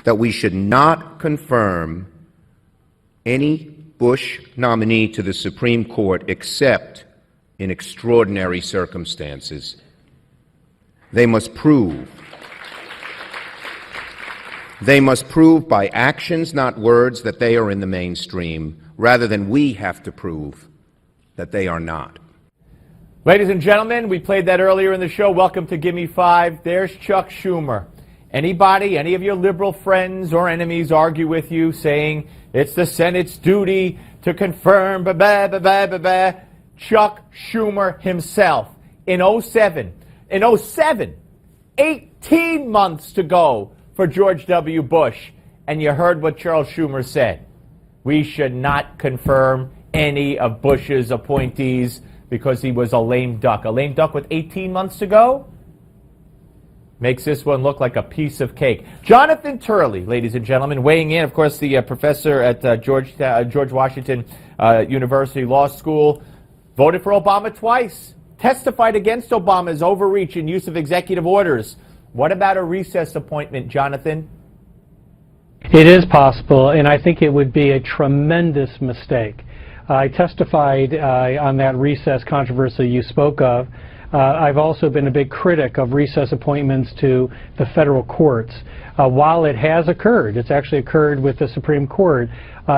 that we should not confirm any Bush nominee to the Supreme Court except in extraordinary circumstances. They must prove by actions, not words, that they are in the mainstream, rather than we have to prove that they are not. Ladies and gentlemen, we played that earlier in the show. Welcome to Gimme 5. There's Chuck Schumer. Anybody, any of your liberal friends or enemies argue with you saying it's the Senate's duty to confirm, Chuck Schumer himself in 18 months to go for George W. Bush. And you heard what Charles Schumer said. We should not confirm any of Bush's appointees because he was a lame duck. A lame duck with 18 months to go? Makes this one look like a piece of cake. Jonathan Turley, ladies and gentlemen, weighing in, of course, the professor at George Washington University Law School, voted for Obama twice, testified against Obama's overreach and use of executive orders. What about a recess appointment, Jonathan? It is possible, and I think it would be a tremendous mistake. I testified on that recess controversy you spoke of. I've also been a big critic of recess appointments to the federal courts. While it has occurred, it's actually occurred with the Supreme Court,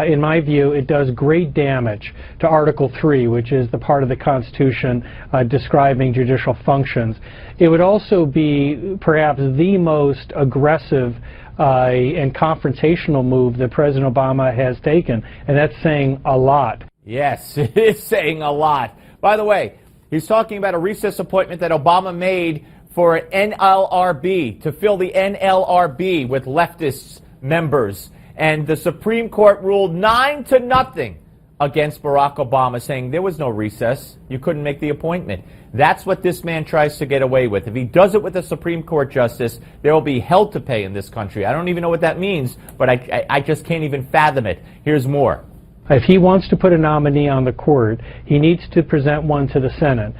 in my view, it does great damage to Article 3, which is the part of the Constitution describing judicial functions. It would also be perhaps the most aggressive and confrontational move that President Obama has taken, and that's saying a lot. Yes, it is saying a lot. By the way, he's talking about a recess appointment that Obama made for NLRB, to fill the NLRB with leftist members. And the Supreme Court ruled 9-0 against Barack Obama, saying there was no recess. You couldn't make the appointment. That's what this man tries to get away with. If he does it with a Supreme Court justice, there will be hell to pay in this country. I don't even know what that means, but I just can't even fathom it. Here's more. If he wants to put a nominee on the court, he needs to present one to the Senate.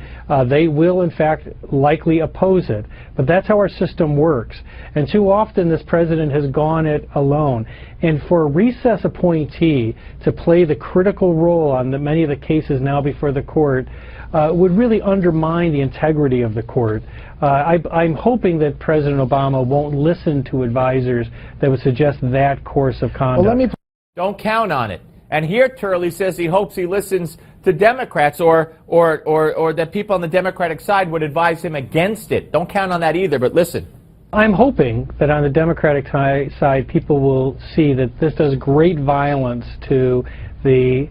They will, in fact, likely oppose it. But that's how our system works. And too often this president has gone it alone. And for a recess appointee to play the critical role on many of the cases now before the court would really undermine the integrity of the court. I'm hoping that President Obama won't listen to advisors that would suggest that course of conduct. Well, don't count on it. And here Turley says he hopes he listens to Democrats or that people on the Democratic side would advise him against it. Don't count on that either, but listen. I'm hoping that on the Democratic side people will see that this does great violence to the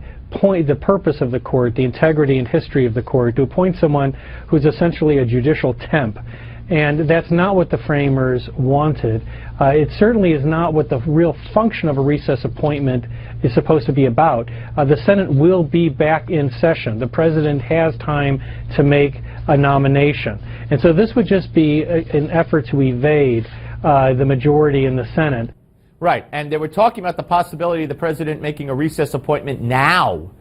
purpose of the court, the integrity and history of the court, to appoint someone who's essentially a judicial temp. And that's not what the framers wanted. It certainly is not what the real function of a recess appointment is supposed to be about. The Senate will be back in session. The president has time to make a nomination. And so this would just be an effort to evade the majority in the Senate. Right, and they were talking about the possibility of the president making a recess appointment now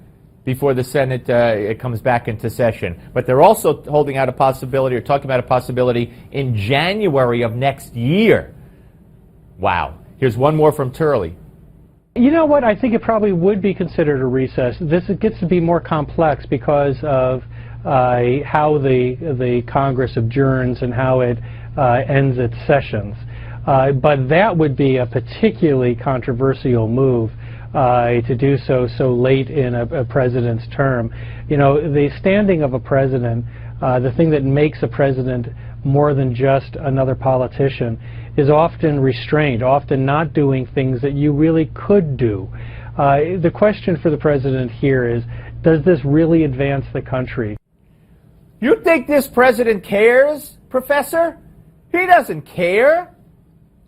before the Senate it comes back into session. But they're also holding out a possibility, or talking about a possibility, in January of next year. Wow. Here's one more from Turley. You know what? I think it probably would be considered a recess. This gets to be more complex because of how the Congress adjourns and how it ends its sessions. But that would be a particularly controversial move. To do so late in a president's term. You know, the standing of a president, the thing that makes a president more than just another politician, is often restraint, often not doing things that you really could do. The question for the president here is, does this really advance the country? You think this president cares, Professor? He doesn't care.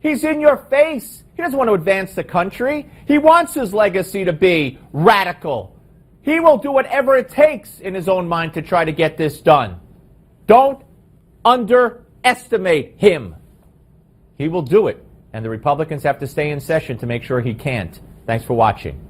He's in your face. He doesn't want to advance the country. He wants his legacy to be radical. He will do whatever it takes in his own mind to try to get this done. Don't underestimate him. He will do it, and the Republicans have to stay in session to make sure he can't. Thanks for watching.